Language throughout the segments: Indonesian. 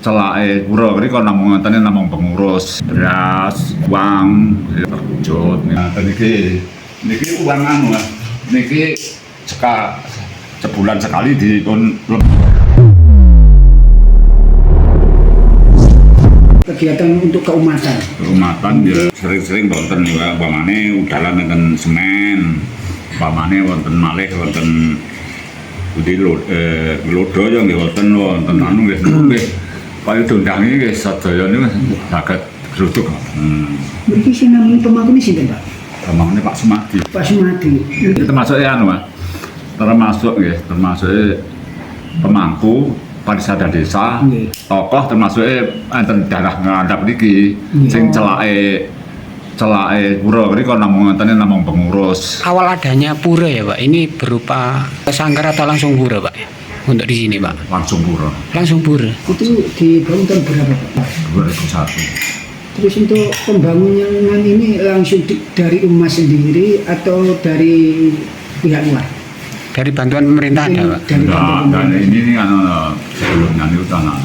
Celake pura mriko namung ngontene namung pengurus, beras, uang, terwujud. Ngaten niki uang anu, niki sebulan sekali dipun kegiatan untuk keumatan. Keumatan ya sering-sering wonten ya, umpamane udalan enten semen, umpamane wonten malih wonten budi lodo ya nggih wonten anu nggih. Kaya dondang iki nggih sadaya niku saged gruduk. Mriki sinamung pemangkune sinten, Pak? Pemangkune Pak Sumadi. Pak Sumadi. Termasuk anu, Mas. Termasuk nggih, termasuk pemangku parisada desa. Tokoh termasuk enten daerah ngandhap niki sing celake pura mriko namung ngontene namung pengurus. Awal adanya pura ya Pak, ini berupa sanggar atau langsung pura Pak? Untuk di sini Pak? Langsung pura. Langsung pura. Itu dibangun tahun berapa Pak? 2001. Terus untuk pembangunan ini langsung dari umat sendiri atau dari pihak luar? Dari bantuan pemerintah ada Pak? Dan ini kan sebelumnya itu kan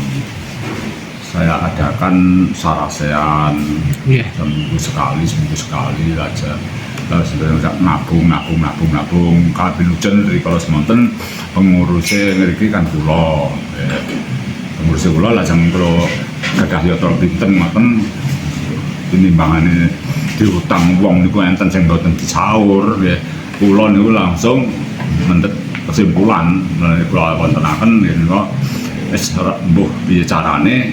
saya adakan sarasean seminggu sekali aja. Terus nabung kabin hujan dari kalau semonten pengurusnya ngeriki kan kula pengurusnya kula lajeng kula gadah yatra pinten ngoten tinimbangane diutang wong niku enten sing mboten disaur nggih kula niku langsung mendhet kesimpulan menawi kula wontenaken menika wis mbuh piye carane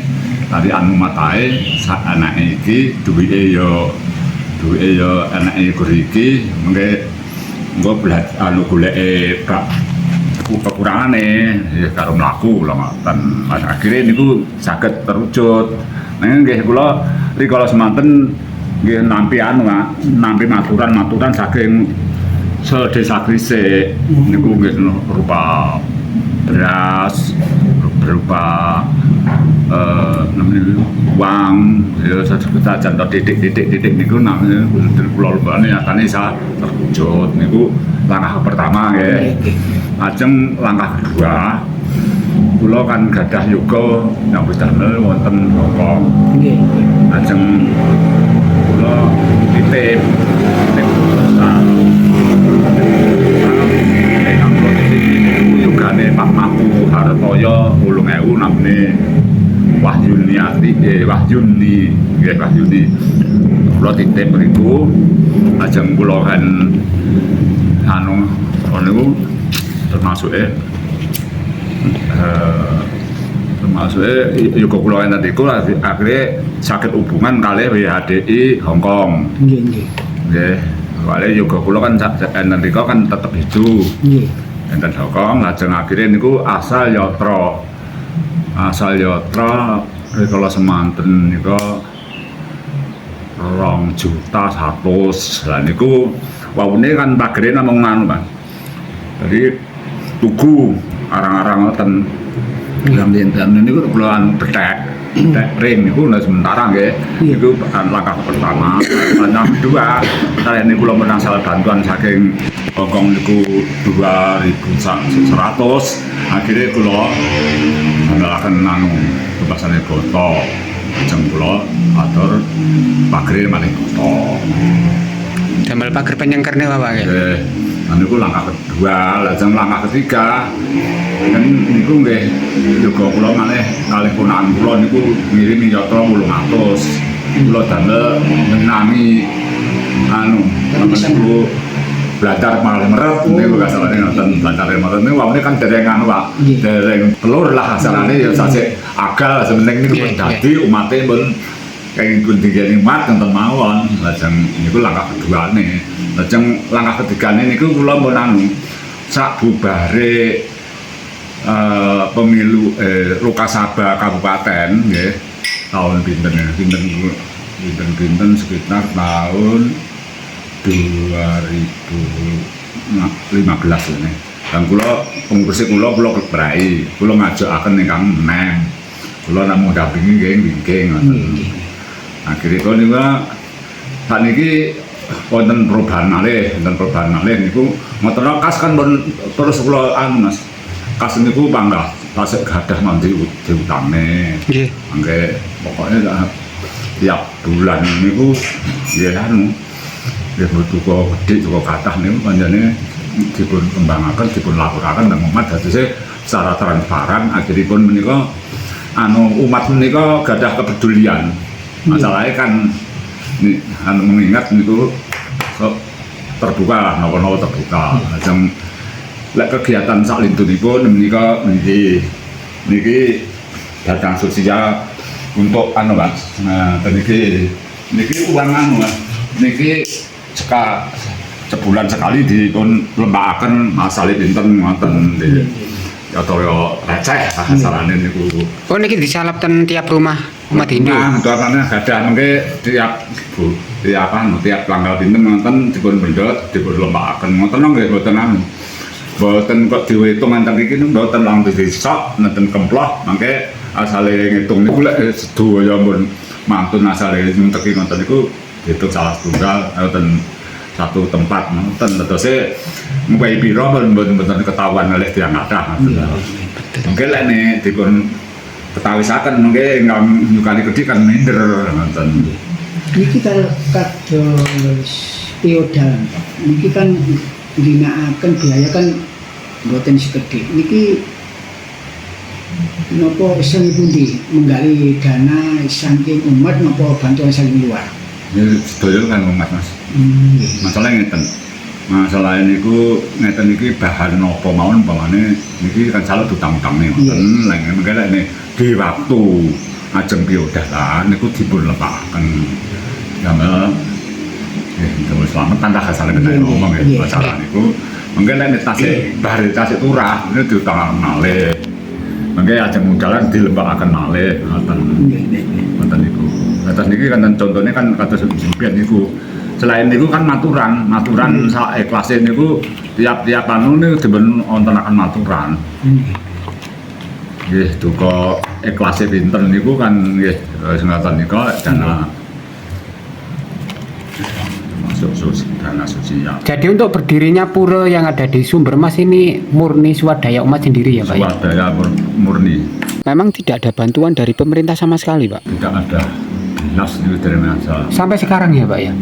tadi anu matahe sak anake iki duwike ya anake iki mengke engko anu goleke kekurangane ya karo mlaku lho ngoten. Akhire niku saged terwujud. Nanging nggih kula rikala semanten nggih nampi maturan saking sedesa grisik niku nggih berupa beras, berupa uang ya saja titik niku namanya kula lembane akane isa terwujud niku langkah pertama nggih. Lajeng langkah kedua kula kan gadah yoga nyambut damel wonten Hongkong. Nggih. Lajeng kula titip yogane Pak Maku Hartoyo 8.000 namine Wahyuni kula titip mriku lajeng kula kan anu niku termasuk yoga kula enten niku akhire saged hubungan kalih WHDI Hongkong. Nggih. Wale yoga kula kan enten niku kan tetep hijau. Nggih. Enten Hongkong lajeng akhire niku asal yatra kalau semanten niku 2.100.000 lah niku wawune kan pagere namung anu Pak. Jadi tugu arang-arang ngoten. Yen niku kula anu bethek ring niku sementara nggih. Niku langkah pertama. Langkah kedua kaliyan niku kula menang salah bantuan saking Hongkong niku 2.100. Akhirnya kula andalaken anu bebasane boto. Lajeng kula atur pagere malih boto. Damel pager penyengkerne Pak nggih. Niku langkah kedua, lajeng langkah ketiga kan niku nggih yoga kula malih kalih ponakan kula niku ngirimi yatra 800. Kula damel menami anu niku belajar malih meret niku kasalane ngoten belajar meret niku wawune kan dereng anu Pak. Dereng telur lah asalane ya sasik agal sementing niku dadi umate pun kenging kuntingane mat enten mawon. Lajeng niku langkah keduane. Lajeng langkah ketigane niku kula pun anu sak bubare pemilu Lokasaba Kabupaten nggih tahun pinten sekitar tahun 2015 ini. Dan kula pengurus kula kebrai, kula ngajakaken ingkang nem. Kula namung dampingi nggih ngoten. Akhire niku sakniki wonten perubahan malih niku ngoten kas kan terus kula anu Mas. Kas niku panggah tasik gadah nanti diutangne. Nggih. Mangke pokoknya tiap bulan niku nggih anu nggih duka gedhe duka kathah niku panjenengane dipun kembangaken dipun lapuraken nang umat dadose secara transparan akhiripun menika anu umat menika gadah kepedulian. Masalahnya kan anu mengingat niku terbuka lah napa-napa terbuka. Lajeng lek kegiatan sak lintunipun menika niki datang sosial untuk anu Mas. Nah, niki uang anu Mas. Niki sebulan sekali dipun lembakaken masalah pinten ngoten atau receh kasarane niku. Oh niki disalap ten tiap rumah umat Hindu. Nah, tuanane gadah mengke tiap tiap tanggal pinten ngoten dipun bendhot dipun lembakaken ngoten nggih boten anu. Boten kok diwitung enten iki mboten langsung disok nenten kemploh mangke asale ngitung niku lek sedaya pun mantun asale nyenteki ngoten niku dihitung salah setunggal ngoten satu tempat ngoten terus mulai pira mboten ketahuan oleh tiyang kathah mungkin lek nek dipun ketawisaken mungkin ingkang nyukani gedhe kan minder ngoten Niki kados feodal niki kan ginakaken biaya kan mboten segede niki napa sing pundi menggali dana saking umat napa bantuan saking luar ya sedaya kan umat Mas masalah ngeten masalah niku ngeten iki bahan napa mawon umpamane niki kan salah utang-utangne ngoten lha mengke di waktu ajeng piodahan niku dipun lepakaken damel nggih slamet tanda kasane kena ngomong ya masalah niku mengke nek tasik bare tasik turah niku diutang malih mengke ajeng mudalan dilembakaken malih ngoten ngoten niku atas niki kan contohnya kan kados jempian niku selain niku kan maturan sak ikhlase niku tiap-tiap anu niku dipun wontenaken maturan nggih duka ikhlase pinten niku kan nggih sing ngoten nika dana dana sosial. Jadi untuk berdirinya pura yang ada di Sumbermas ini murni swadaya umat sendiri ya Pak? Swadaya murni. Memang tidak ada bantuan dari pemerintah sama sekali Pak? Tidak ada. Dinas itu dari asal. Sampai sekarang ya Pak ya?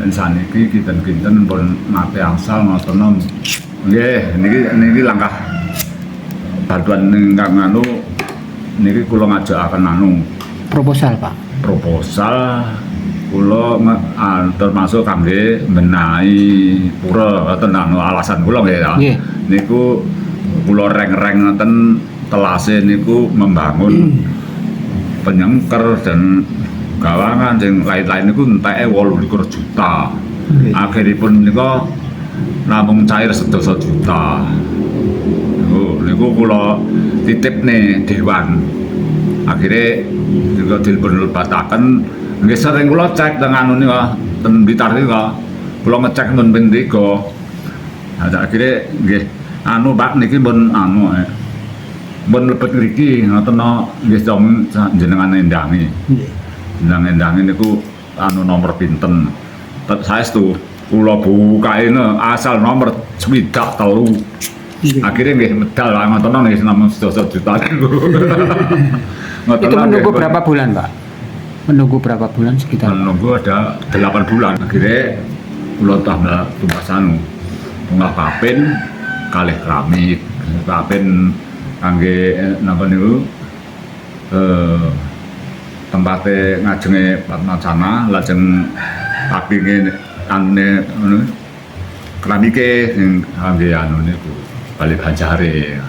Dan saniki kinten-kinten pun mate asal ngoten nggih niki langkah bantuan ingkang anu niki kula ngajakaken anu proposal Pak. Proposal kula termasuk kangge benahi pura ngoten anu alasan kula nggih ya. Nggih. Niku kula reng-reng ngoten telase niku membangun penyengker dan gawangan sing lain-lain niku enteke 28 juta. Akhiripun nika namung cair 11 juta. Niku kula titipne dewan. Akhire juga dipun lebataken nggih sering kula cek teng anu nika ten Blitar nika. Kula ngecek mun ping 3. Nah akhire nggih anu Pak niki mun anu mun lebet mriki ngoten nggih jenengan endangi. Endangi niku anu nomor pinten. Saestu kula bukaine asal nomor 73. Akhirnya nggih medal lah ngoten nggih namung 11 juta niku. Itu menunggu berapa bulan Pak? Menunggu berapa bulan sekitar? Menunggu ada 8 bulan. Akhirnya kula tambah tumbas anu bunga kapin kalih keramik. Kapin kangge napa niku tempate ngajenge Padmacana lajeng kapinge ane ngono keramike sing kangge anu niku balik Banjare.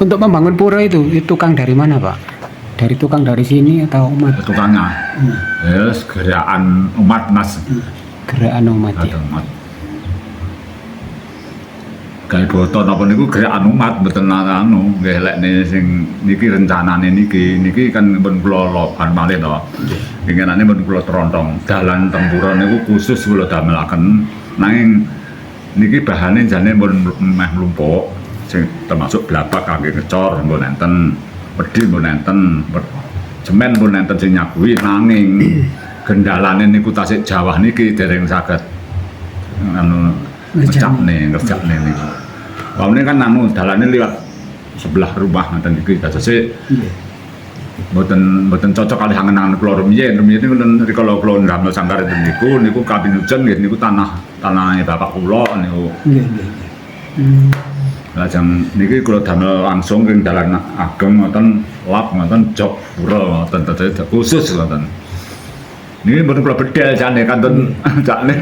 Untuk membangun pura itu tukang dari mana Pak? Dari tukang dari sini atau umat? Tukangnya, yes, gerakan umat Mas. Gerakan umat ya. Umat. Gawe boten apa niku gerakan umat mboten anu nggih lek sing niki rencanane niki kan pun kula loban malih to. Inginane pun kula trontong. Dalan tempura niku khusus kula damelaken nanging niki bahane jane pun meh mlumpuk sing termasuk blapak kangge ngecor pun enten. Wedi pun enten, semen pun enten sing nyaguhi nanging gendalane niku tasik Jawa niki dereng saged anu ngerjakne niku. Pamane kan anu dalane liwat sebelah rumah ngoten iki dadi Nggih. mboten cocok kali angen-angen kula rumiyin niku rikala kula ndamel sanggar niku kabin hujan nggih niku tanahnya bapak kula niku. Nggih, nggih. Lajeng niki kula damel langsung ing dalan ageng ngoten lap ngoten jog pura ngoten dadi khusus ngoten. Niki mboten kula bedhel jane kanten jane.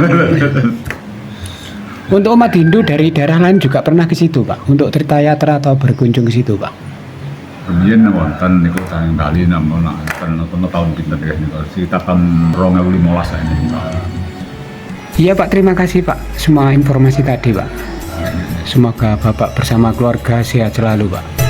Untuk umat Hindu dari daerah lain juga pernah ke situ, Pak, untuk tirtayatra atau berkunjung ke situ, Pak. Rumiyin wonten niku kali namun tahun pinten nggih niku sekitar tahun 2015 ini. Iya Pak, terima kasih Pak semua informasi tadi Pak. Semoga Bapak bersama keluarga sehat selalu Pak.